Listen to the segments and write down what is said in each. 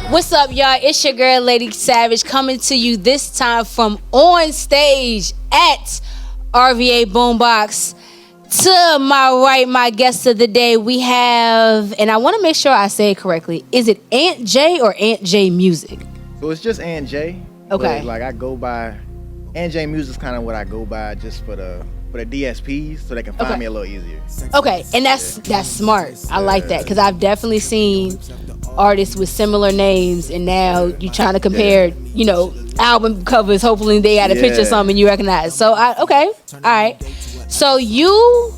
What's up, y'all? It's your girl, Lady Savage, coming to you this time from on stage at RVA Boombox. To my right, my guest of the day, we have, and I want to make sure I say it correctly. Is it Aunt J or Aunt J Music? So it's just Aunt J. Okay. Like I go by Aunt J Music is kind of what I go by just for the DSPs so they can find me a little easier. Okay, and that's smart. I like that because I've definitely seen artists with similar names, and now you're trying to compare, album covers. Hopefully they got a picture of something you recognize. So okay, all right. So you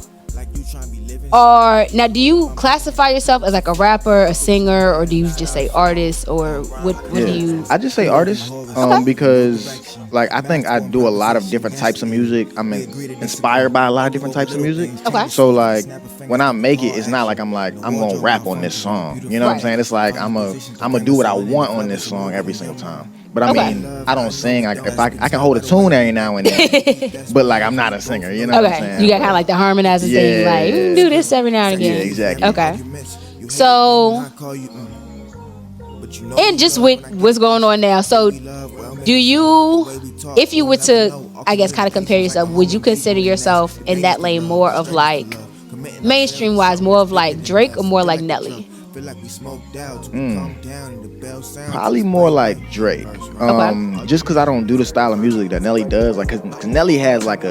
are now. Do you classify yourself as like a rapper, a singer, or do you just say artist, or what do you? I just say artist because like I think I do a lot of different types of music. I'm inspired by a lot of different types of music. Okay. So like when I make it, it's not like I'm gonna rap on this song. You know what I'm saying? It's like I'm gonna do what I want on this song every single time. But I mean, I don't sing. I can hold a tune every now and then, but like I'm not a singer. You know what I'm saying? You got kind of like the harmonizing thing. Like you can do this every now and again. Yeah, exactly. Okay. So, and just with what's going on now, so do you, if you were to, I guess, kind of compare yourself, would you consider yourself in that lane more of like mainstream wise, more of like Drake or more like Nelly? Probably more like Drake. Just because I don't do the style of music that Nelly does. Like, cause Nelly has like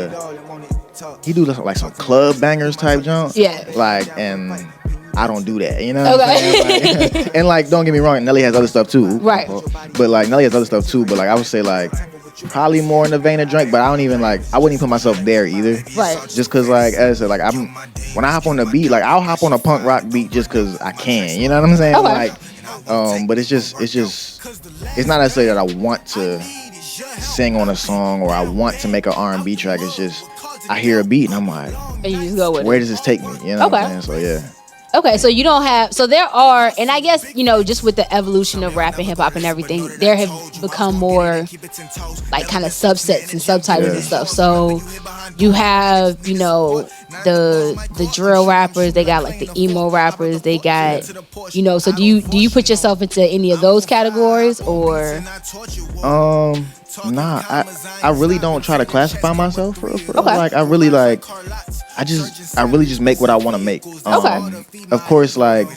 he do like some club bangers type jump. Yeah. Like, and I don't do that. You know what I'm saying? Like, and like, don't get me wrong, Nelly has other stuff too. Right. But like, Nelly has other stuff too. But like, I would say like probably more in the vein of Drake. But I wouldn't even put myself there either. Right. Just cause like, as I said, like when I hop on the beat, like I'll hop on a punk rock beat just cause I can. You know what I'm saying? Okay. Like, but it's not necessarily that I want to sing on a song or I want to make an R&B track. It's just I hear a beat and I'm like, and you just go with where it. does this take me? You know what I'm saying? So yeah. Okay, so you don't have, so there are, and I guess, just with the evolution of rap and hip hop and everything, there have become more like kind of subsets and subtitles and stuff. So you have, the drill rappers, they got like the emo rappers, they got, so do you put yourself into any of those categories or? Nah, I really don't try to classify myself for Okay. Like I really just make what I want to make. Okay. Of course, like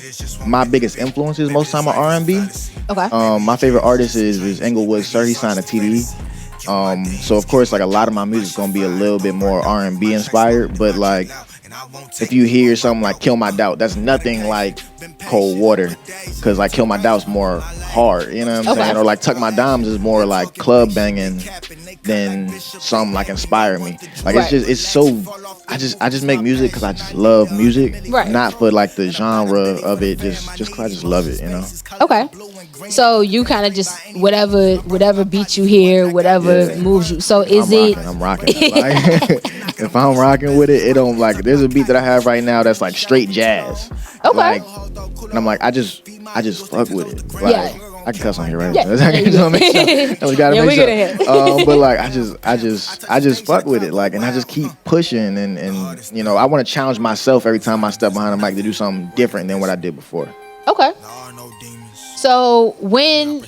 my biggest influences most time are R&B. Okay. My favorite artist is Englewood Sir. He signed a TD. So of course, like a lot of my music's gonna be a little bit more R&B inspired, but like if you hear something like Kill My Doubt, that's nothing like Cold Water, because like Kill My Doubt's more hard, you know what I'm saying? Or like Tuck My Dimes is more like club banging than some like inspire me. Like it's so I just make music because I just love music, not for like the genre of it, just because I just love it, Okay. So you kind of just whatever beat you hear, whatever moves you. So I'm rocking. Like, if I'm rocking with it, it don't like. There's a beat that I have right now that's like straight jazz. Okay. Like, and I'm like, I just fuck with it. Like, I can cuss on here, right? Yeah. We gotta make sure. But like, I just fuck with it. Like, and I just keep pushing, and I want to challenge myself every time I step behind the mic to do something different than what I did before. Okay. So when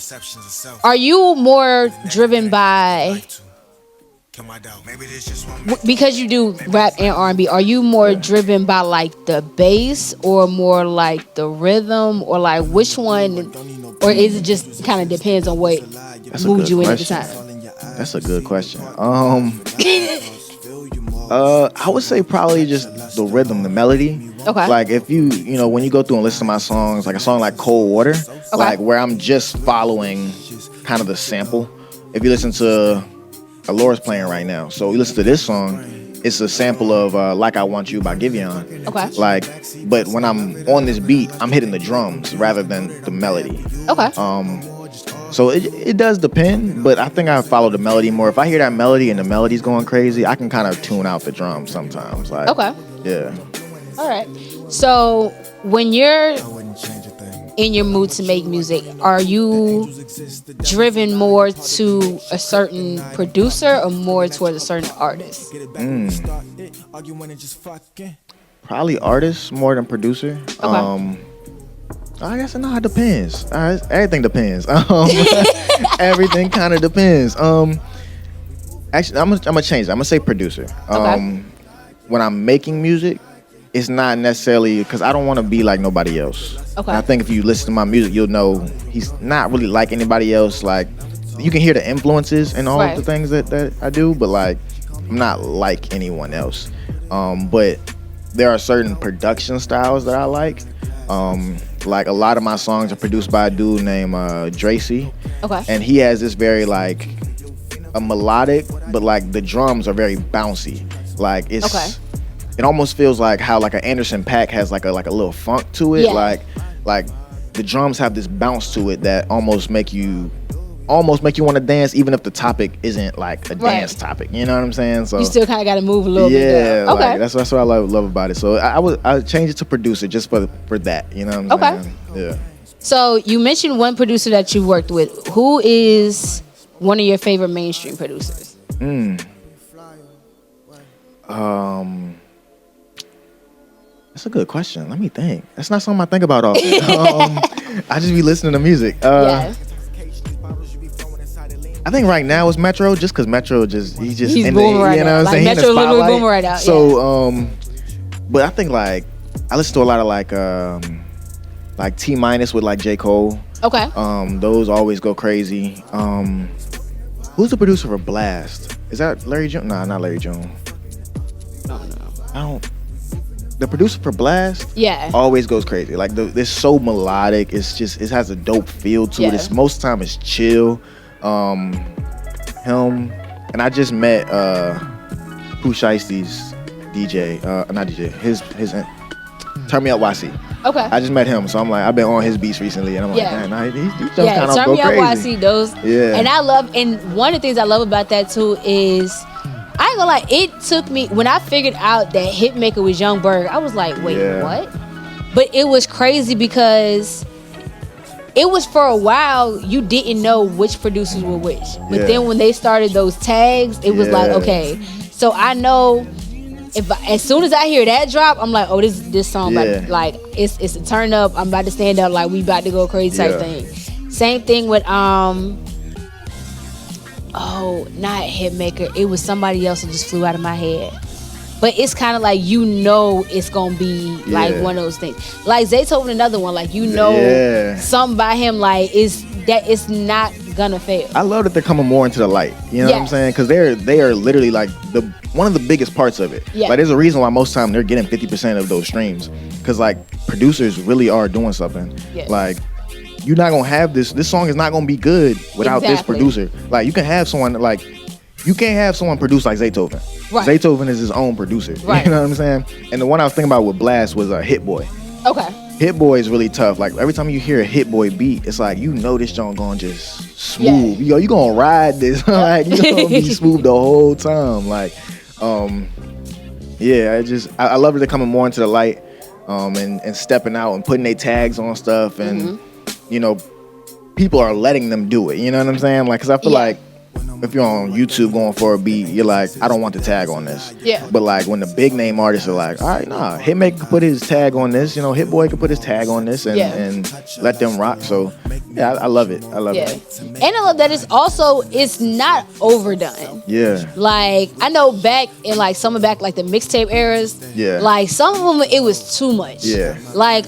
are you more driven by, because you do rap and R&B, are you more driven by like the bass or more like the rhythm, or like which one, or is it just kind of depends on what moves you in at the time? That's a good question. I would say probably just the rhythm, the melody. Okay. Like if you when you go through and listen to my songs, like a song like Cold Water, like where I'm just following kind of the sample. If you listen to Alora's playing right now, so you listen to this song, it's a sample of Like I Want You by Giveon. Okay. Like, but when I'm on this beat, I'm hitting the drums rather than the melody. Okay. So it does depend, but I think I follow the melody more. If I hear that melody and the melody's going crazy, I can kind of tune out the drums sometimes. Like, okay. Yeah. All right. So when you're in your mood to make music, are you driven more to a certain producer or more towards a certain artist? Probably artist more than producer. Okay. I guess no, it depends. Everything depends. Everything kind of depends. Actually, I'm gonna change it. I'm gonna say producer. Okay. When I'm making music, it's not necessarily because I don't want to be like nobody else. Okay. And I think if you listen to my music, you'll know he's not really like anybody else. Like you can hear the influences and all Right. the things that I do, but like I'm not like anyone else. But there are certain production styles that I like. Like a lot of my songs are produced by a dude named Dracy. Okay. And he has this very like a melodic, but like the drums are very bouncy. Like it's Okay. it almost feels like how like an Anderson .Paak has like a little funk to it. Yeah. Like the drums have this bounce to it that almost make you want to dance, even if the topic isn't like a Right. dance topic. You know what I'm saying? So You still kind of got to move a little bit. yeah, Though. Okay. like, that's what I love about it. So I would change it to producer just for that. You know what I'm saying? Yeah. So you mentioned one producer that you worked with. Who is one of your favorite mainstream producers? That's a good question. Let me think. That's not something I think about often. I just be listening to music. Yeah. I think right now it's Metro, just because Metro he's in booming the, right you know now. what I'm Like, saying? He in the Metro literally spotlight. booming right now, So, but I think like I listen to a lot of like T minus with like J Cole. Okay. Those always go crazy. Who's the producer for Blast? Is that Larry June? Nah, not Larry June. I don't. The producer for Blast, Yeah. always goes crazy. Like it's so melodic. It's just it has a dope feel to it. Yeah. It's most of the time it's chill. Him and I just met Pooh Shiesty's DJ. Not DJ. His Turn Me Up YC. Okay. I just met him, so I'm like I've been on his beats recently, and I'm like, Yeah. man, nah, these jumps Yeah, kind of Turn go Me Up crazy. YC, those. Yeah. And one of the things I love about that too is, I ain't gonna lie, it took me, when I figured out that Hitmaker was Young Berg, I was like, wait, Yeah. what? But it was crazy because it was for a while, you didn't know which producers were which. But Yeah. then when they started those tags, it was like, Yeah. okay. So I know as soon as I hear that drop, I'm like, oh, this song, Yeah. like it's a turn up. I'm about to stand up, like we about to go crazy type Yeah. thing. Same thing with not Hitmaker. It was somebody else that just flew out of my head. But it's kind of like, it's gonna be like Yeah. one of those things. Like Zaytoven, another one. Like Yeah. something by him. Like it's not gonna fail. I love that they're coming more into the light. You know what I'm Yes. saying? Because they are literally like one of the biggest parts of it. Yeah. Like there's a reason why most time they're getting 50% of those streams. Because like producers really are doing something. Yes. Like you're not gonna have this song is not gonna be good without this Exactly. producer. Like you can have someone like you can't have someone produce like Zaytoven. Right. Zaytoven is his own producer. Right. You know what I'm saying? And the one I was thinking about with Blast was Hit Boy. Okay. Hit Boy is really tough. Like every time you hear a Hit Boy beat, it's like this joint going just smooth. Yeah. You gonna ride this. Like you gonna be smooth the whole time. Like, yeah. I love that they're coming more into the light, and stepping out and putting their tags on stuff, and people are letting them do it. You know what I'm saying? Like, cause I feel Yeah. like if you're on YouTube going for a beat, you're like, I don't want the tag on this. Yeah. But like when the big name artists are like, all right, nah, Hitmaker could put his tag on this, Hit Boy could put his tag on this and, Yeah. and let them rock. So yeah, I love it. I love Yeah. it. And I love that it's not overdone. Yeah. Like I know back in like like the mixtape eras, Yeah. like some of them it was too much. Yeah. Like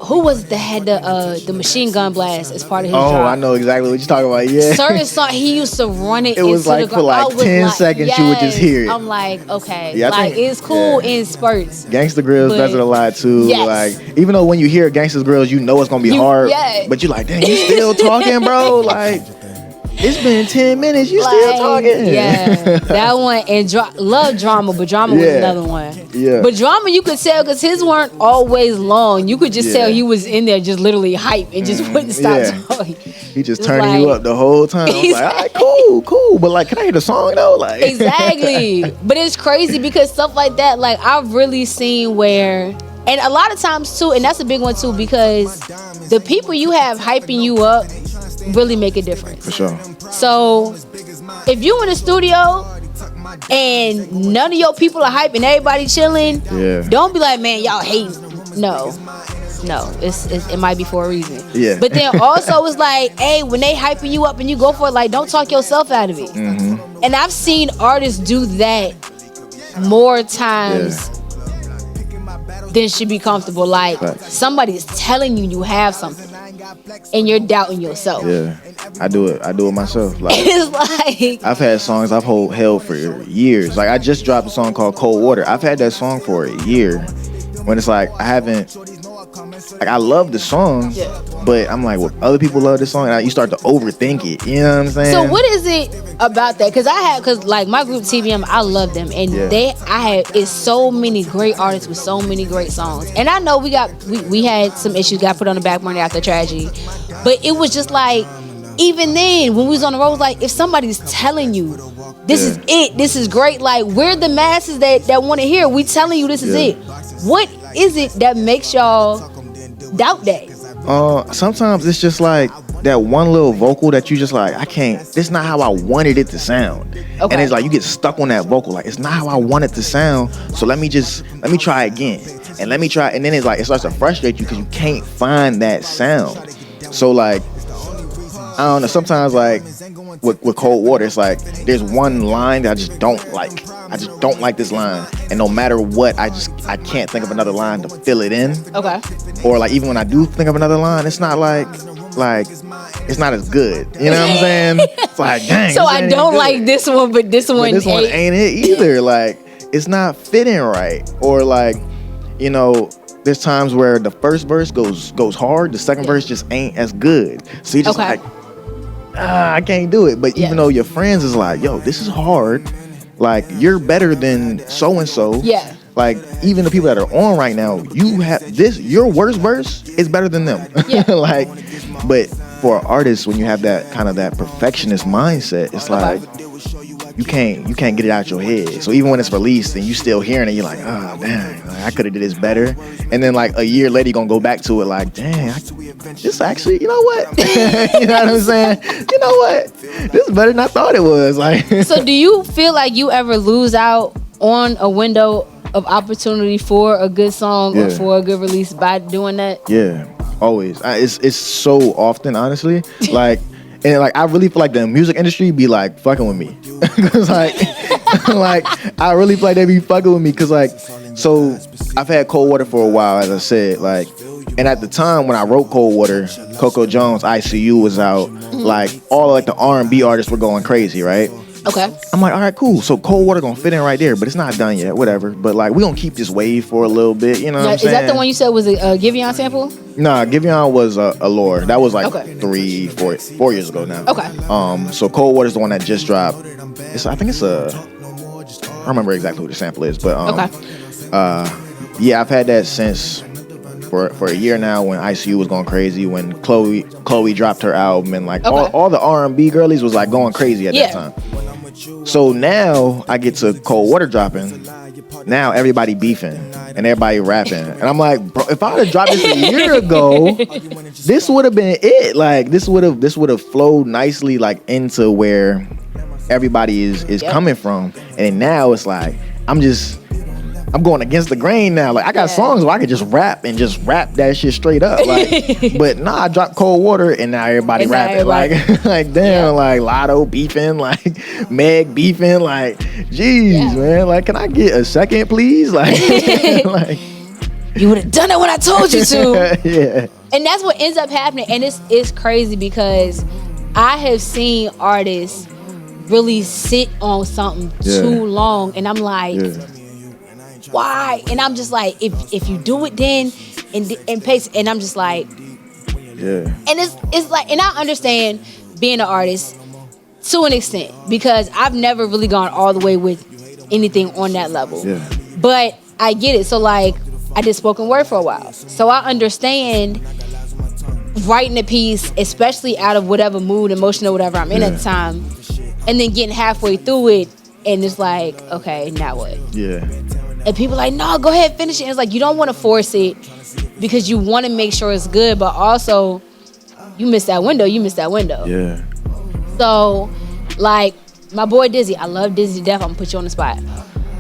who was it that had the machine gun blast as part of his Oh, drop? I know exactly what you're talking about. Yeah. Certain song he used to run it. It was into like the for like I was 10 seconds you would just hear it. I'm like, okay, Yeah, I like think- it's cool yeah. in spurts. Gangsta Grills But- does it a lot too. Yes. Like even though when you hear Gangsta Grills, you know it's gonna be hard. yeah. But you're like, dang, you still talking, bro? Like it's been 10 minutes, you still talking. Yeah, that one and love Drama, but Drama was Yeah. another one. Yeah. But Drama you could tell because his weren't always long. You could just Yeah. tell he was in there just literally hype and just wouldn't stop Yeah. talking. He just It's turning you like- up the whole time. I was like, all right, cool. But like, can I hear the song though? Like Exactly. But it's crazy because stuff like that, like I've really seen where, and a lot of times too, and that's a big one too, because the people you have hyping you up really make a difference. For sure. So if you in the studio and none of your people are hyping, everybody chilling, Yeah. don't be like, man, y'all hating. No. no, it might be for a reason. Yeah. But then also it's like, hey, when they hyping you up and you go for it, like, don't talk yourself out of it. Mm-hmm. And I've seen artists do that more times than should be comfortable. Like, somebody's telling you have something, and you're doubting yourself. Yeah, I do it myself. Like, It's like, I've had songs I've held for years. Like, I just dropped a song called Cold Water. I've had that song for a year. When it's like, I haven't, like, I love the song, but I'm like, well, other people love this song, and you start to overthink it. You know what I'm saying? so what is it about that? Because like my group TBM, I love them, and it's so many great artists with so many great songs. And I know we had some issues, got put on the back burner after tragedy, but it was just like, even then when we was on the road, it was like, if somebody's telling you this is it, this is great, like, we're the masses that want to hear, we telling you this is it. What is it that makes y'all doubt that? Sometimes it's just like that one little vocal that you just like, I can't, this is not how I wanted it to sound. Okay. And it's like you get stuck on that vocal, like, it's not how I want it to sound, so let me try again, and let me try, and then it's like, it starts to frustrate you because you can't find that sound. So like, I don't know, sometimes like with Cold Water, it's like there's one line that I just don't like. I just don't like this line, and no matter what, I can't think of another line to fill it in. Okay. Or like, even when I do think of another line, it's not like it's not as good. You know what I'm saying? It's like, dang. So I don't like this one, but this one ain't it either. Like, it's not fitting right. Or like, you know, there's times where the first verse goes hard, the second verse just ain't as good. So you just like, I can't do it. But even though your friends is like, yo, this is hard, like, you're better than so and so. Yeah. Like, even the people that are on right now, you have this, your worst verse is better than them. Yeah. Like, but for artists, when you have that kind of that perfectionist mindset, it's like you can't get it out your head. So even when it's released and you still hearing it, you're like, oh dang, like, I could have did this better. And then like a year later, you're gonna go back to it like, dang, this actually, you know what? You know what I'm saying? You know what? This is better than I thought it was. Like, so do you feel like you ever lose out on a window of opportunity for a good song or for a good release by doing that? Yeah, always. It's so often, honestly. Like, and like, I really feel like the music industry be like fucking with me. Cause like, like, I really feel like they be fucking with me. Cause like, so I've had Cold Water for a while, as I said, like, and at the time when I wrote Cold Water, Coco Jones, ICU was out. Like, all like the R&B artists were going crazy, right? Okay. I'm like, all right, cool. So Cold Water gonna fit in right there, but it's not done yet. Whatever. But like, we gonna keep this wave for a little bit. You know what I'm saying? Is that the one you said was a Giveon sample? Nah, Giveon was Allure. That was like 4 years ago now. Okay. So Cold Water's the one that just dropped. I think it's I don't remember exactly what the sample is, but yeah, I've had that since for a year now. When ICU was going crazy, when Chloe dropped her album, and like all the R&B girlies was like going crazy at that time. So now I get to Cold Water dropping. Now everybody beefing and everybody rapping, and I'm like, bro, if I would have dropped this a year ago, this would have been it. Like, this would have flowed nicely, like, into where everybody is coming from. And now it's like I'm going against the grain now. Like, I got songs where I could just rap that shit straight up. Like, but nah, I dropped Cold Water and now everybody rapping. Like damn, like Lotto beefing, like Meg beefing, like, jeez, man. Like, can I get a second, please? Like, like, you would have done it when I told you to. Yeah. And that's what ends up happening. And it's crazy because I have seen artists really sit on something too long, and I'm like, why? And I'm just like, if you do it then and pace, and I'm just like, and it's like, and I understand being an artist to an extent because I've never really gone all the way with anything on that level. But I get it. So like, I did spoken word for a while, so I understand writing a piece, especially out of whatever mood, emotion, or whatever I'm in at the time, and then getting halfway through it, and it's like, okay, now what? And people are like, no, go ahead, finish it. And it's like, you don't want to force it because you want to make sure it's good, but also you missed that window. So, like, my boy Dizzy, I love Dizzy to death. I'm gonna put you on the spot.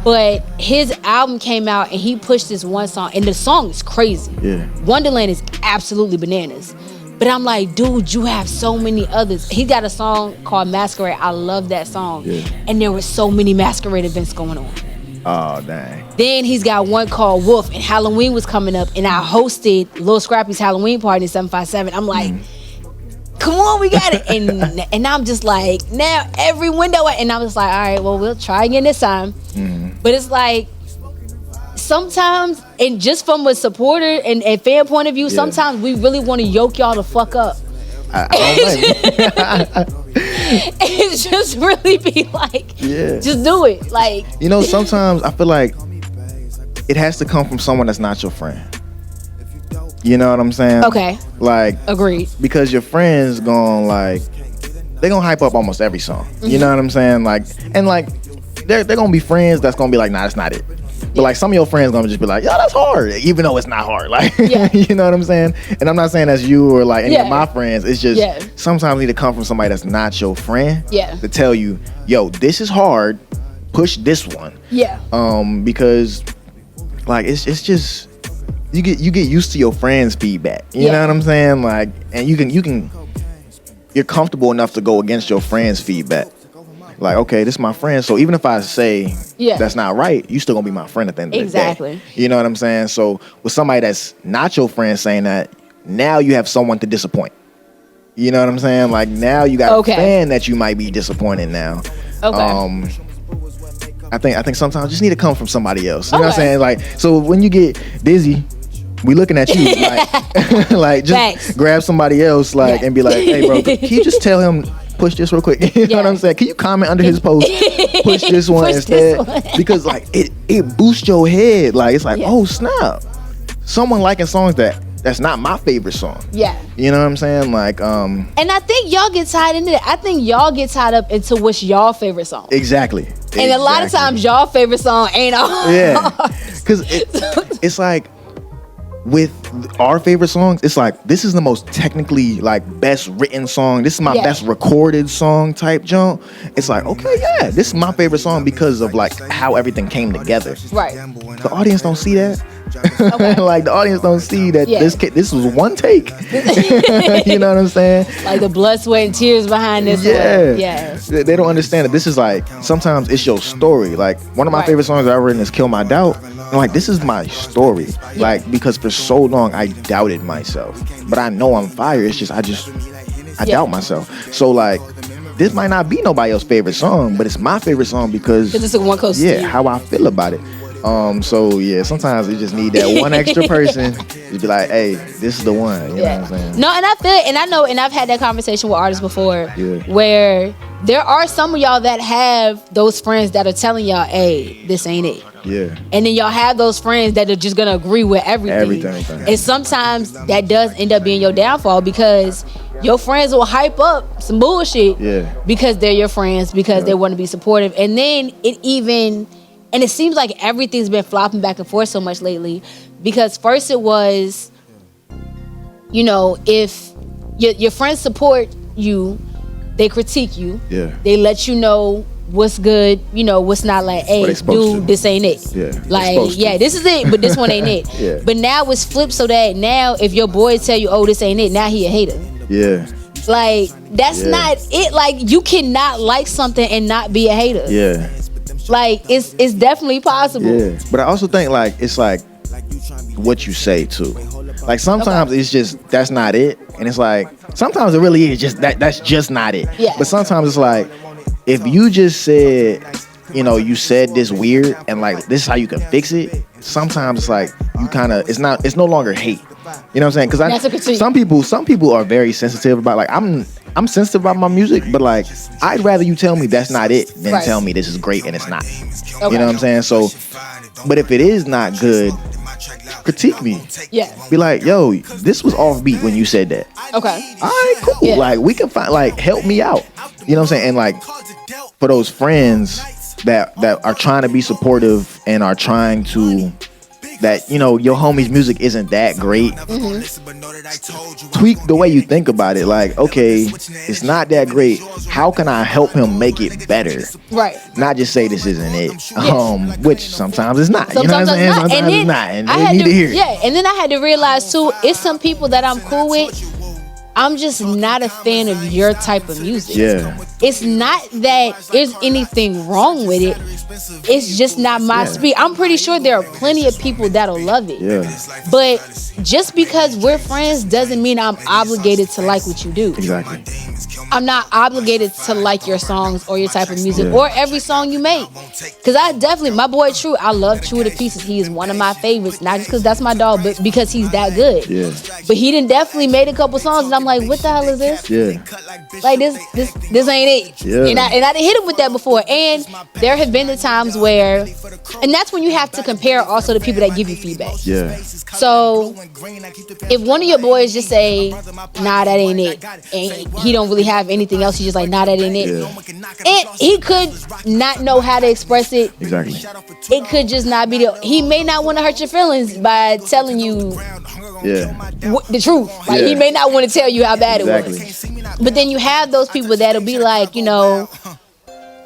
But his album came out and he pushed this one song, and the song is crazy. Yeah. Wonderland is absolutely bananas. But I'm like, dude, you have so many others. He got a song called Masquerade. I love that song. Yeah. And there were so many Masquerade events going on. Oh, dang. Then he's got one called Wolf, and Halloween was coming up, and I hosted Lil Scrappy's Halloween party in 757. I'm like, come on, we got it. And I'm just like, now every window, and I was like, all right, well, we'll try again this time. But it's like, sometimes, and just from a supporter and fan point of view, sometimes we really want to yoke y'all the fuck up. I don't blame you. It's just really be like, just do it. Like, you know, sometimes I feel like it has to come from someone that's not your friend. You know what I'm saying? Okay. Like, agreed. Because your friends they gonna hype up almost every song. You know what I'm saying? Like, and like, they're gonna be friends that's gonna be like, nah, that's not it. But like, some of your friends gonna just be like, yo, that's hard, even though it's not hard. Like, you know what I'm saying? And I'm not saying that's you or like any of my friends. It's just sometimes you need to come from somebody that's not your friend to tell you, yo, this is hard. Push this one. Yeah. Because like it's just you get used to your friends' feedback. You know what I'm saying? Like, and you're comfortable enough to go against your friends' feedback. Like, okay, this is my friend, so even if I say that's not right, you still gonna be my friend at the end of the day. You know what I'm saying? So with somebody that's not your friend saying that, now you have someone to disappoint. You know what I'm saying? Like, now you got a fan that you might be disappointed now. I think sometimes you just need to come from somebody else. You know what I'm saying? Like, so when you get dizzy, we looking at you like, like just grab somebody else and be like, hey bro, can you just tell him push this real quick? You know what I'm saying? Can you comment under his post, push this one instead? Because like it boosts your head. Like, it's like, oh snap, someone liking songs that's not my favorite song. Yeah. You know what I'm saying? Like, and I think y'all get tied into it. I think y'all get tied up into what's y'all favorite song. Exactly. And a lot of times y'all favorite song ain't all. Yeah. Because it's like, with our favorite songs, it's like, this is the most technically like best written song. This is my best recorded song type jump. It's like, okay, this is my favorite song because of like how everything came together. Right. The audience don't see that. Like, the audience don't see that this was one take. You know what I'm saying? Like the blood, sweat, and tears behind this one. Yeah. They don't understand that this is like, sometimes it's your story. Like, one of my favorite songs I've written is Kill My Doubt. And like, this is my story. Like, because for so long I doubted myself. But I know I'm fire. It's just I doubt myself. So like, this might not be nobody else's favorite song, but it's my favorite song because it's the one close to you. How I feel about it. So yeah, sometimes you just need that one extra person to be like, hey, this is the one. You know what I'm saying? No, and I feel it, and I know, and I've had that conversation with artists before where there are some of y'all that have those friends that are telling y'all, hey, this ain't it. Yeah. And then y'all have those friends that are just gonna agree with everything. And sometimes that does end up being your downfall, because your friends will hype up some bullshit because they're your friends, because they want to be supportive. And then it seems like everything's been flopping back and forth so much lately, because first it was, you know, if your friends support you, they critique you. Yeah. They let you know what's good, you know, what's not. Like, hey, dude, this ain't it. Yeah. Like, this is it, but this one ain't it. But now it's flipped so that now if your boys tell you, oh, this ain't it, now he a hater. Yeah. Like, that's not it. Like, you cannot like something and not be a hater. Yeah. Like, it's definitely possible. Yeah. But I also think, like, it's like what you say too. Like, sometimes it's just, that's not it. And it's like, sometimes it really is just that's just not it. Yeah. But sometimes it's like, if you just said, you know, you said this weird and like, this is how you can fix it. Sometimes it's like, you kind of, it's no longer hate. You know what I'm saying? Because some people are very sensitive about, like, I'm sensitive about my music, but like, I'd rather you tell me that's not it than tell me this is great and it's not. Okay. You know what I'm saying? So, but if it is not good, critique me. Yeah. Be like, yo, this was offbeat when you said that. Okay. All right, cool. Yeah. Like, we can find, like, help me out. You know what I'm saying? And like, for those friends that are trying to be supportive and are trying to that your homie's music isn't that great, tweak the way you think about it. Like, okay, it's not that great. How can I help him make it better? Right. Not just say this isn't it. Which sometimes it's not. Sometimes you know what I'm saying? Sometimes it's not, and they need to hear it. Yeah, and then I had to realize too, it's some people that I'm cool with. I'm just not a fan of your type of music. Yeah. It's not that there's anything wrong with it. It's just not my speed. I'm pretty sure there are plenty of people that'll love it. Yeah. But just because we're friends doesn't mean I'm obligated to like what you do. Exactly. I'm not obligated to like your songs or your type of music or every song you make. Because I definitely, my boy True, I love True to pieces. He is one of my favorites. Not just because that's my dog, but because he's that good. Yeah. But he done definitely made a couple songs and I'm like, what the hell is this? Yeah. Like this ain't it. Yeah. And I done hit him with that before. And there have been the times where, and that's when you have to compare also the people that give you feedback. Yeah. So if one of your boys just say, nah, that ain't it, and he don't really have anything else, he's just like, nah, that ain't it. Yeah. And he could not know how to express it. Exactly. It could just not be he may not want to hurt your feelings by telling you the truth. Like he may not want to tell you how bad it was. But then you have those people that'll be like,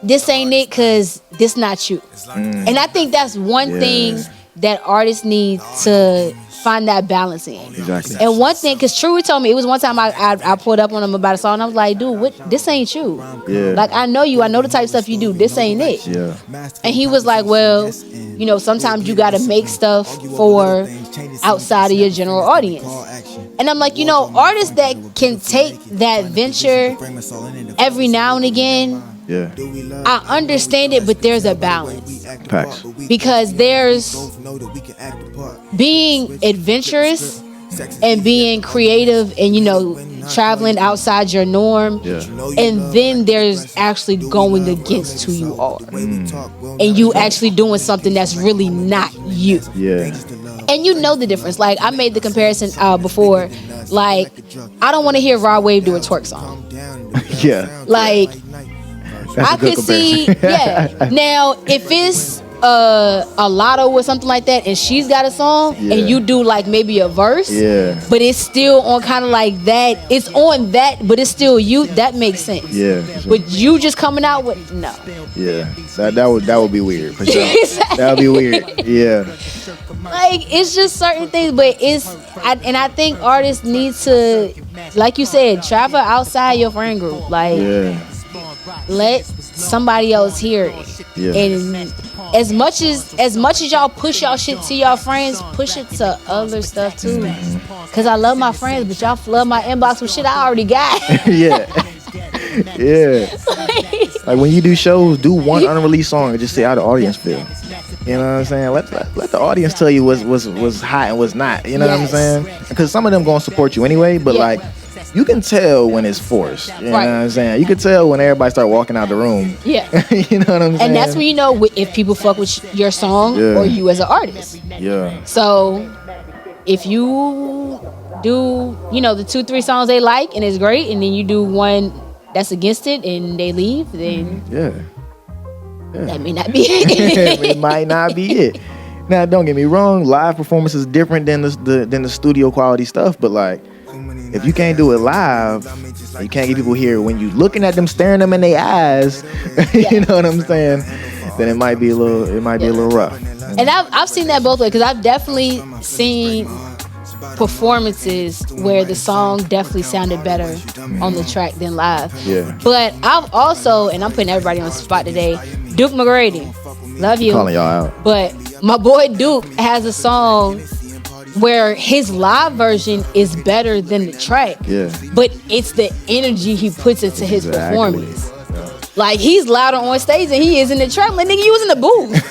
this ain't it because this not you. And I think that's one thing that artists need to find that balance in. Exactly. And one thing, because True told me, it was one time I pulled up on him about a song and I was like, dude, this ain't you. Yeah. Like, I know you. I know the type of stuff you do. This ain't it. Yeah. And he was like, well, sometimes you got to make stuff for outside of your general audience. And I'm like, artists that can take that venture every now and again, I understand it, but there's a balance. Facts. Because there's being adventurous and being creative and traveling outside your norm, and then there's actually going against who you are, and you actually doing something that's really not you. And the difference. Like, I made the comparison before. Like, I don't want to hear Rod Wave do a twerk song. Like, I could see, Now, if it's a Lotto or something like that, and she's got a song, and you do like maybe a verse, but it's still on kind of like that. It's on that, but it's still you. That makes sense. But you just coming out with no. That would be weird. For sure. Exactly. That would be weird. Like, it's just certain things, but I think artists need to, like you said, travel outside your friend group. Like, let somebody else hear it. And as much as y'all push y'all shit to y'all friends, push it to other stuff too. Cause I love my friends, but y'all flood my inbox with shit I already got. Like when you do shows, do one unreleased song and just see how the audience feel. You know what I'm saying? Let the audience tell you what's hot and what's not. You know what I'm saying? Because some of them gonna support you anyway, but like, you can tell when it's forced. You know what I'm saying? You can tell when everybody start walking out the room. You know what I'm saying? And that's when you know if people fuck with your song or you as an artist. So if you do, the 2-3 songs they like and it's great, and then you do one that's against it and they leave, then that may not be it. It might not be it. Now, don't get me wrong, live performance is different than the studio quality stuff, but like, if you can't do it live, you can't get people here when you looking at them, staring them in their eyes. You know what I'm saying? Then it might be a little rough. And I've seen that both ways, because I've definitely seen performances where the song definitely sounded better on the track than live. But I've also, and I'm putting everybody on the spot today, Duke McGrady, love you. Calling y'all out. But my boy Duke has a song where his live version is better than the track. But it's the energy he puts into his performance. Like, he's louder on stage than he is in the track. Like, nigga, you was in the booth.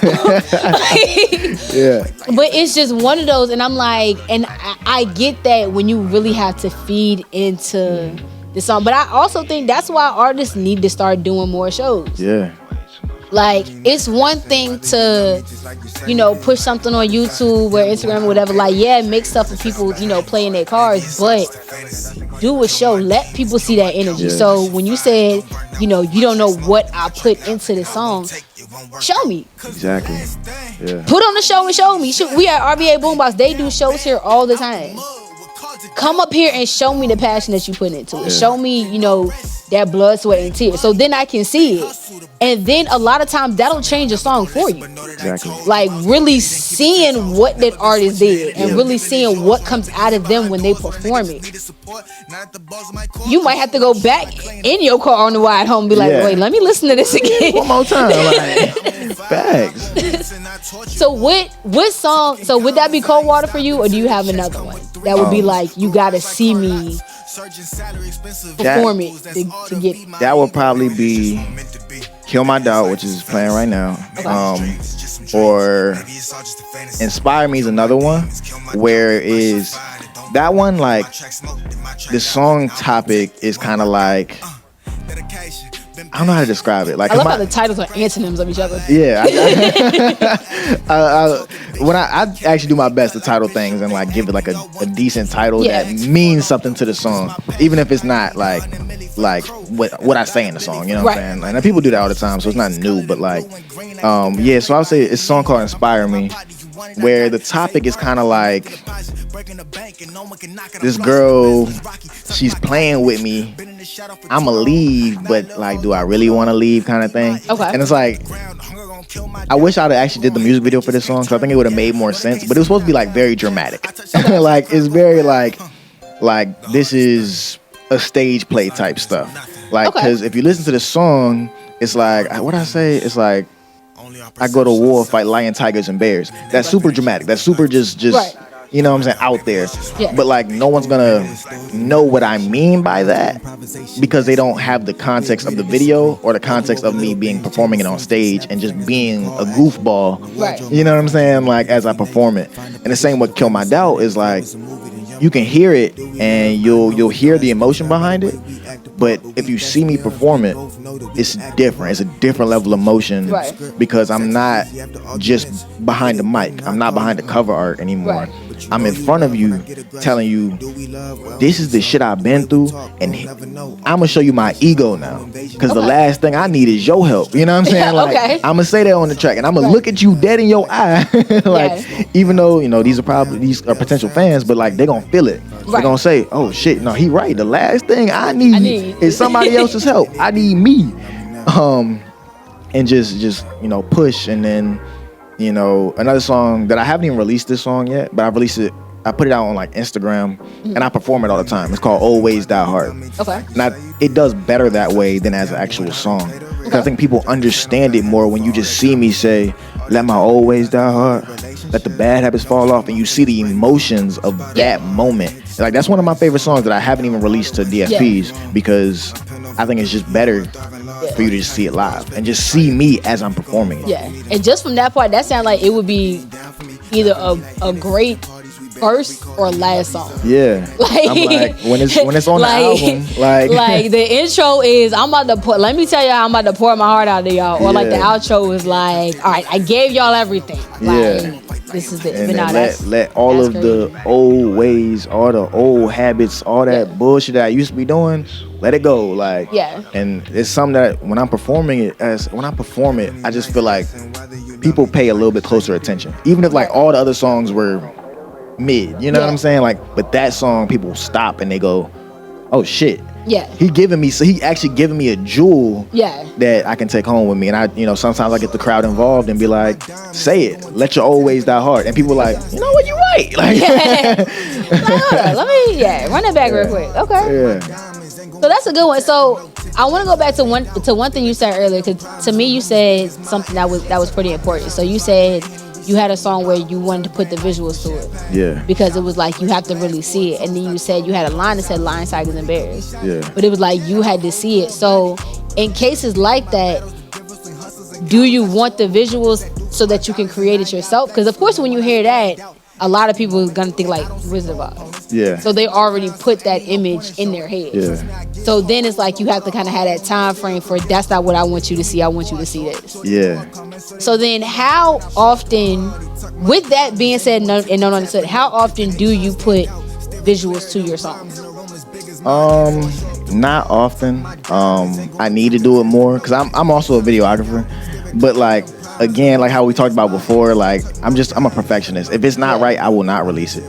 But it's just one of those, and I'm like, and I get that when you really have to feed into the song. But I also think that's why artists need to start doing more shows. Like, it's one thing to, push something on YouTube or Instagram or whatever. Like, make stuff for people, play in their cars. But do a show. Let people see that energy. So when you said, you don't know what I put into the song, Show me. Exactly. Yeah. Put on the show and show me. We at RBA Boombox. They do shows here all the time. Come up here and show me the passion that you put into it. Yeah. Show me, that blood, sweat, and tears. So then I can see it. And then a lot of times that'll change a song for you. Exactly. Like really seeing what that artist did and really seeing what comes out of them when they perform it. You might have to go back in your car on the ride home and be like, wait, let me listen to this again. One more time. Like, facts. So what song, so would that be Cold Water for you, or do you have another one that would be like, you gotta see me perform it to get it? That would probably be Kill My Doubt, which is playing right now. Okay. Or Inspire Me is another one, where is that one, like, the song topic is kind of like, I don't know how to describe it. Like, I love how the titles are antonyms of each other. Yeah, when I actually do my best to title things and like give it like a decent title that means something to the song, even if it's not like what I say in the song. You know what I'm saying? And people do that all the time, so it's not new. But like, yeah. So I would say it's a song called "Inspire Me," where the topic is kind of like this girl, she's playing with me. I'ma leave, but like, do I really want to leave, kind of thing. Okay. And it's like, I wish I'd actually did the music video for this song, because I think it would have made more sense. But it was supposed to be like very dramatic. Like, it's very like this is a stage play type stuff. Like, because if you listen to the song, it's like, what I say, it's like, I go to war, fight lion, tigers, and bears. That's super dramatic. That's super just you know what I'm saying, out there. Yeah. But like, no one's gonna know what I mean by that because they don't have the context of the video or the context of me performing it on stage and just being a goofball. Right. You know what I'm saying? Like, as I perform it. And the same with Kill My Doubt is like, you can hear it and you'll hear the emotion behind it. But if you see me perform it, it's different. It's a different level of emotion because I'm not just behind the mic. I'm not behind the cover art anymore. I'm in front of you telling you, this is the shit I've been through, and I'm going to show you my ego now. Because the last thing I need is your help. You know what I'm saying? Like, I'm going to say that on the track, and I'm going to look at you dead in your eye. Like, even though, these are potential fans, but like, they're going to feel it. They're going to say, oh shit, no, he right. The last thing I need is somebody else's help. I need me. And just push. And then another song that I haven't even released this song yet, but I put it out on like Instagram, and I perform it all the time. It's called Always Die Hard. Okay. And it does better that way than as an actual song. Because I think people understand it more when you just see me say, let my always die hard, let the bad habits fall off, and you see the emotions of that moment. Like, that's one of my favorite songs that I haven't even released to DSPs because I think it's just better for you to just see it live and just see me as I'm performing it. Yeah. And just from that part, that sounds like it would be either a great first or last song. Yeah. Like, I'm like, when it's on the album, like the intro is, let me tell y'all, I'm about to pour my heart out to y'all. Or like the outro is like, all right, I gave y'all everything. Like, this is it. And then let all of the old ways, all the old habits, all that bullshit that I used to be doing, let it go. Like, and it's something that when I perform it, I just feel like people pay a little bit closer attention. Even if like all the other songs were mid, you know what I'm saying? Like, but that song, people stop and they go, oh shit. Yeah. He actually giving me a jewel that I can take home with me. And I, sometimes I get the crowd involved and be like, say it, let your always die hard. And people are like, you know what, you're right. Like, hold on, let me run it back real quick. Okay. So that's a good one. So I want to go back to one thing you said earlier, because to me you said something that was pretty important. So you said you had a song where you wanted to put the visuals to it. Yeah. Because it was like you have to really see it. And then you said you had a line that said lions, tigers, and bears. Yeah. But it was like you had to see it. So in cases like that, do you want the visuals so that you can create it yourself? Because of course when you hear that, a lot of people are gonna think like Wizard of Oz. Yeah. So they already put that image in their head. Yeah. So then it's like you have to kind of have that time frame for, that's not what I want you to see. I want you to see this. Yeah. So then how often, with that being said and not understood, how often do you put visuals to your songs? Not often. I need to do it more because I'm also a videographer. But like again, like how we talked about before, like I'm a perfectionist. If it's not right, I will not release it.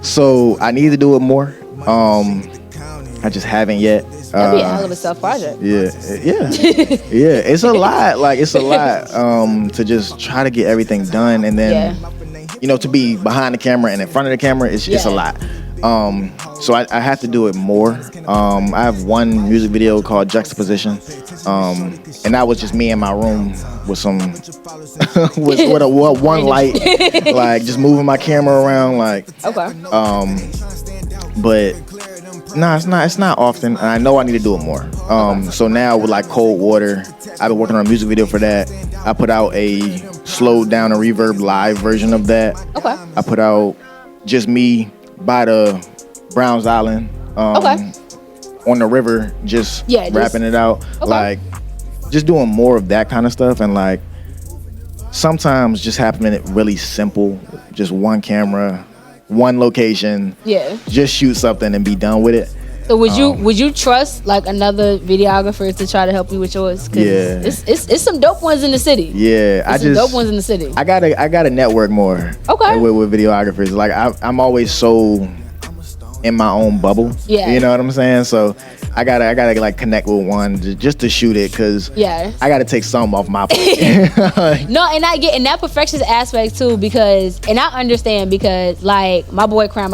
So I need to do it more. I just haven't yet. That'd be a hell of a self project. Yeah. It's a lot. Like it's a lot to just try to get everything done, and then to be behind the camera and in front of the camera. It's a lot. So I have to do it more. I have one music video called Juxtaposition, and that was just me in my room with some with a one light, like just moving my camera around, like. Okay. But no, it's not often, and I know I need to do it more. So now with like Cold Water, I've been working on a music video for that. I put out a slowed down and reverb live version of that. Okay. I put out just me by the Browns Island on the river, just rapping it out. Like just doing more of that kind of stuff, and like sometimes just having it really simple, just one camera, one location, just shoot something and be done with it. So would you trust like another videographer to try to help you with yours? It's some dope ones in the city. Dope ones in the city. I gotta network more. With videographers. Like I'm always so in my own bubble. You know what I'm saying? So I gotta like connect with one just to shoot it, because I gotta take some off my plate. No, and I get in that perfectionist aspect too, because I understand, because like my boy Crown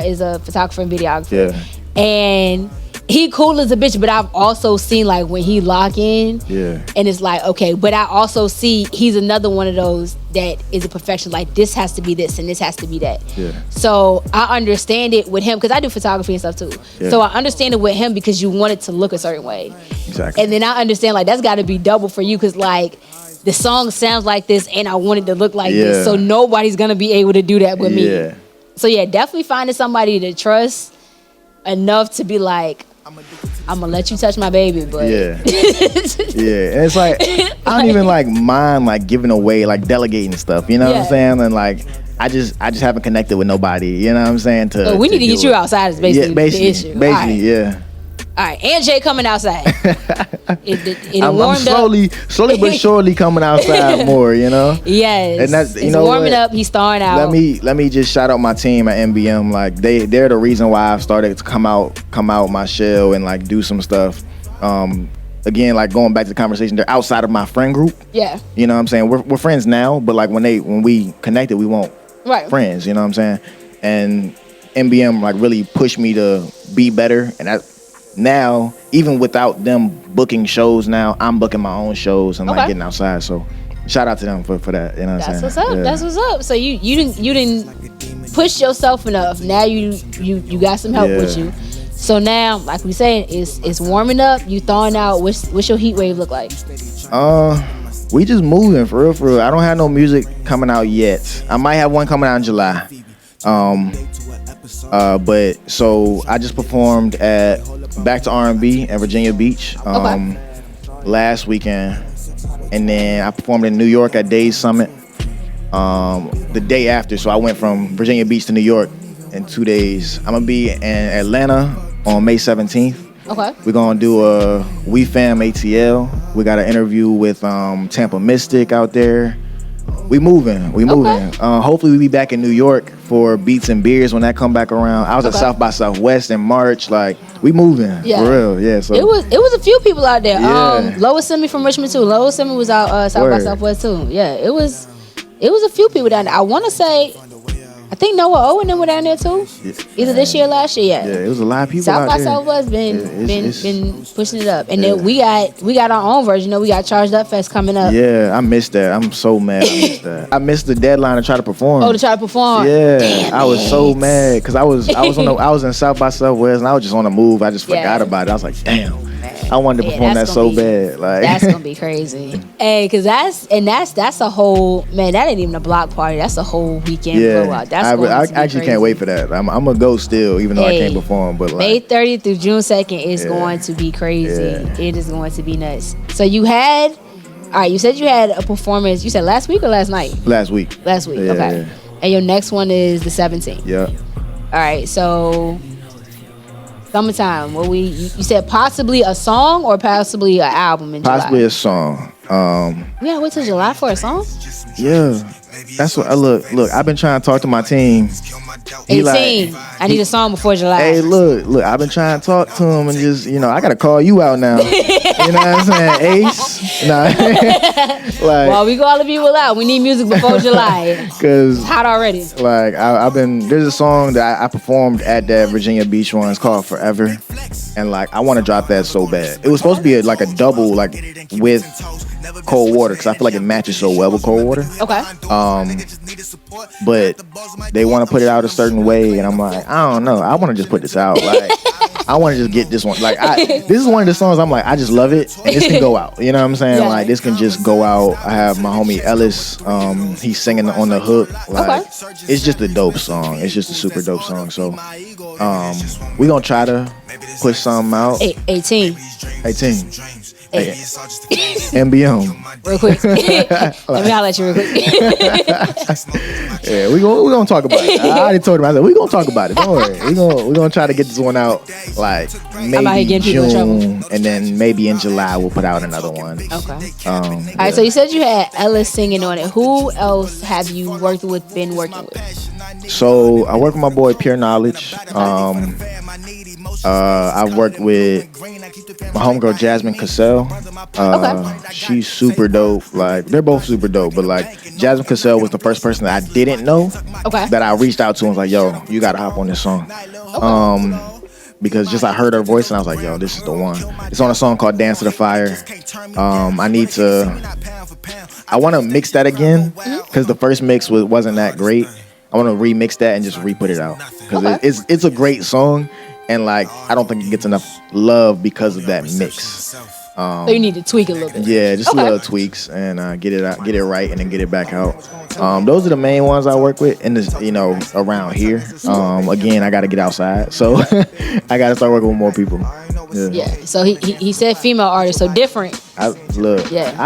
is a photographer and videographer. And he cool as a bitch, but I've also seen like when he lock in, and it's like, okay, but I also see he's another one of those that is a perfectionist. Like this has to be this and this has to be that. So I understand it with him, because I do photography and stuff too. So I understand it with him because you want it to look a certain way. Exactly. And then I understand like that's got to be double for you, because like the song sounds like this and I want it to look like this. So nobody's gonna be able to do that with me. So definitely finding somebody to trust enough to be like, I'm gonna let you touch my baby, but and it's like I don't even like mind like giving away, like delegating stuff, you know what I'm saying? And like I just haven't connected with nobody, you know what I'm saying? So we need to get you outside is basically the issue. Basically, All right, and Jay coming outside. I'm slowly but surely coming outside more, you know. Yes, and that's it's warming up. He's starting out. Let me just shout out my team at MBM. Like they're the reason why I've started to come out my shell and like do some stuff. Again, like going back to the conversation, they're outside of my friend group. You know what I'm saying? We're friends now, but like when we connected, we weren't friends. You know what I'm saying? And MBM like really pushed me to be better, and that. Now, even without them booking shows, now I'm booking my own shows and like getting outside. So, shout out to them for that. You know what I'm saying? That's what's up. That's what's up. So you didn't push yourself enough. Now you got some help with you. So now, like we saying, it's warming up. You thawing out. What's your heat wave look like? We just moving for real. I don't have no music coming out yet. I might have one coming out in July. But so I just performed at Back to R&B at Virginia Beach last weekend, and then I performed in New York at Days Summit the day after. So I went from Virginia Beach to New York in 2 days. I'm gonna be in Atlanta on May 17th. We're gonna do a We Fam ATL. We got an interview with Tampa Mystic out there. We moving. Hopefully we be back in New York for Beats and Beers when that come back around. I was at South by Southwest in March. Like we moving for real. So it was a few people out there. Lois sent me from Richmond too. Lois sent me was out South by Southwest too. It was a few people down there. I want to say, I think Noah Owen and them were down there too. Either this year or last year. Yeah, it was a lot of people South out by there. Southwest been pushing it up, and then we got our own version. We got Charged Up Fest coming up. Yeah, I missed that. I'm so mad. I missed that. I missed the deadline to try to perform. To try to perform. Yeah, damn, I was so mad because I was in South by Southwest and I was just on the move. I just forgot about it. I was like, damn. I wanted to perform that so bad. Like that's gonna be crazy. Hey, cause that's a whole that ain't even a block party. That's a whole weekend blowout. I actually can't wait for that. I'm gonna go still, even though I can't perform. But like, May 30th through June 2nd is going to be crazy. It is going to be nuts. So you said you had a performance. You said last week or last night? Last week. Okay. And your next one is the 17th. Yeah. All right. So. Summertime. You said possibly a song or possibly an album in July? Possibly a song. We gotta wait till July for a song. Yeah, that's what I look. I've been trying to talk to my team. He 18. I need a song before July. Hey, look, I've been trying to talk to him and just, I gotta call you out now. You know what I'm saying? Ace. Nah. Like, well, we call the people out. We need music before July. Cause it's hot already. Like there's a song that I performed at that Virginia Beach one. It's called Forever. And like, I want to drop that so bad. It was supposed to be like a double, like with Cold Water, because I feel like it matches so well with Cold Water. Okay. But they want to put it out a certain way, and I'm like, I don't know. I want to just put this out. Like, I want to just get this one. Like, this is one of the songs I'm like, I just love it, and this can go out. You know what I'm saying? Yeah. Like, this can just go out. I have my homie Ellis. He's singing on the hook. Like, it's just a dope song. It's just a super dope song. So, we gonna try to push something out. 18. Hey. MBM. Real quick. Let me holler at you real quick. Yeah, we gonna talk about it. I already told him. I said we gonna talk about it. Don't worry. We gonna try to get this one out like maybe June, and then maybe in July we'll put out another one. Okay. All right. So you said you had Ellis singing on it. Who else have you been working with? So I work with my boy Pure Knowledge. I've worked with my homegirl Jasmine Cassell. She's super dope. Like, they're both super dope, but like Jasmine Cassell was the first person that I didn't know that I reached out to and was like, yo, you gotta hop on this song. Because just I heard her voice and I was like, yo, this is the one. It's on a song called Dance to the Fire. I want to mix that again because the first mix wasn't that great. I want to remix that and just re-put it out because it's a great song. And like, I don't think it gets enough love because of that mix. So you need to tweak it a little bit. Yeah, just little tweaks and get it out, get it right, and then get it back out. Those are the main ones I work with in this, around here. Again, I got to get outside, so I got to start working with more people. Yeah. So he said female artist, so different. I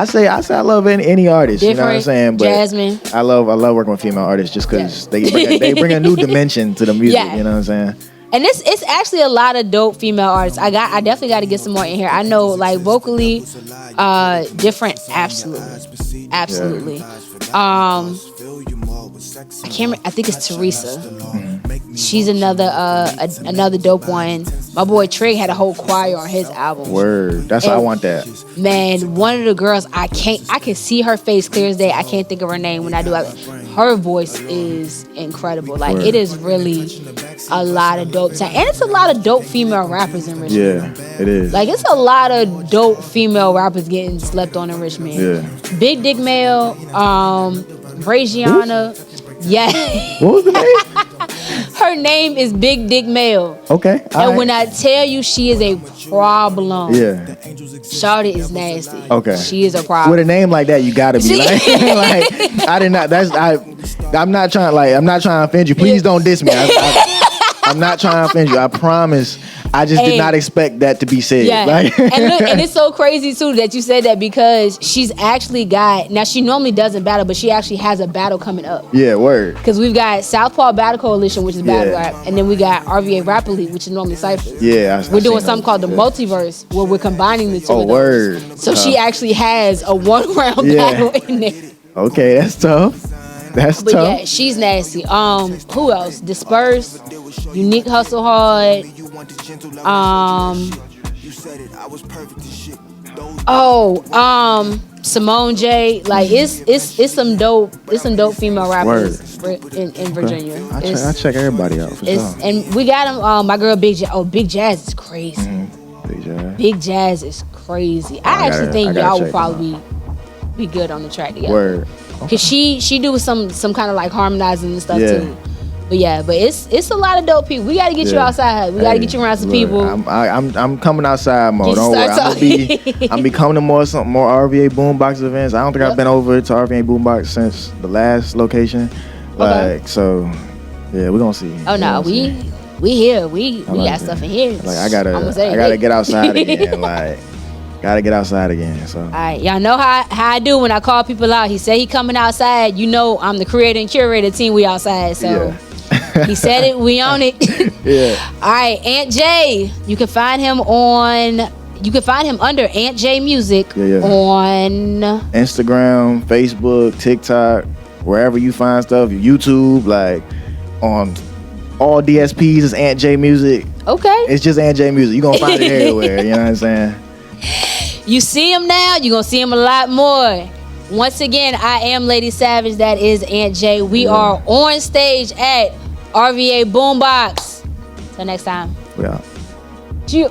say I love any artist. Different, you know what I'm saying? But Jasmine. I love working with female artists just because they bring a new dimension to the music. Yeah. You know what I'm saying? And it's actually a lot of dope female artists. I definitely got to get some more in here. I know, like, vocally, different. Absolutely. I can't. I think it's Teresa. Mm-hmm. She's another dope one. My boy Trig had a whole choir on his album. Word. That's why I want that. Man, one of the girls, I can see her face clear as day. I can't think of her name when I do it. Her voice is incredible. Like, Word. It is really a lot of dope talent. And it's a lot of dope female rappers in Richmond. Yeah, it is. Like, it's a lot of dope female rappers getting slept on in Richmond. Yeah. Big Dick Male, Braziana. Yeah. What was the name? Her name is Big Dick Male. Okay. And when I tell you she is a problem. Yeah. Shawty is nasty. Okay. She is a problem. With a name like that, you gotta be like I did not. I'm not trying. Like, I'm not trying to offend you. Please don't diss me. I'm not trying to offend you. I promise. I just did not expect that to be said. Yeah. And look, and it's so crazy too that you said that because she's actually got. Now she normally doesn't battle, but she actually has a battle coming up. Yeah, word. Because we've got Southpaw Battle Coalition, which is battle rap, and then we got RVA Rap Elite, which is normally cyphers. Yeah, we're doing something called the Multiverse, where we're combining the two. Oh, word. So she actually has a 1-round battle in there. Okay, that's tough. But tough. Yeah, she's nasty. Who else? Disperse, Unique Hustle Hard. Simone J. Like, it's some dope female rappers in Virginia. I check everybody out for sure. And we got them. My girl Big Jazz. Oh, Big Jazz is crazy. Mm-hmm. Big Jazz is crazy. I actually think y'all would probably be good on the track together. Word. Cause she do some kind of like harmonizing and stuff too. But it's a lot of dope people. We gotta get you outside. We gotta get you around some people. I'm coming outside more. Don't worry. I'm becoming to more RVA Boombox events. I don't think I've been over to RVA Boombox since the last location. Like, so yeah, we're gonna see. Oh no, we here. We got stuff in here. Like, I gotta get outside again. Like, gotta get outside again. So, all right, y'all know how I do when I call people out. He said he coming outside. You know, I'm the creator and curator team. We outside. So he said it. We on it. Yeah. All right, Aunt Jay. You can find him on you can find him under Ant J Music Yeah. on Instagram, Facebook, TikTok, wherever you find stuff, YouTube, like on all DSPs is Ant J Music. Okay. It's just Ant J Music. You're gonna find it everywhere, you know what I'm saying? You see him now, you're gonna see him a lot more. Once again, I am Lady Savage. That is Ant J. We are on stage at RVA Boombox. Till next time. We out. You.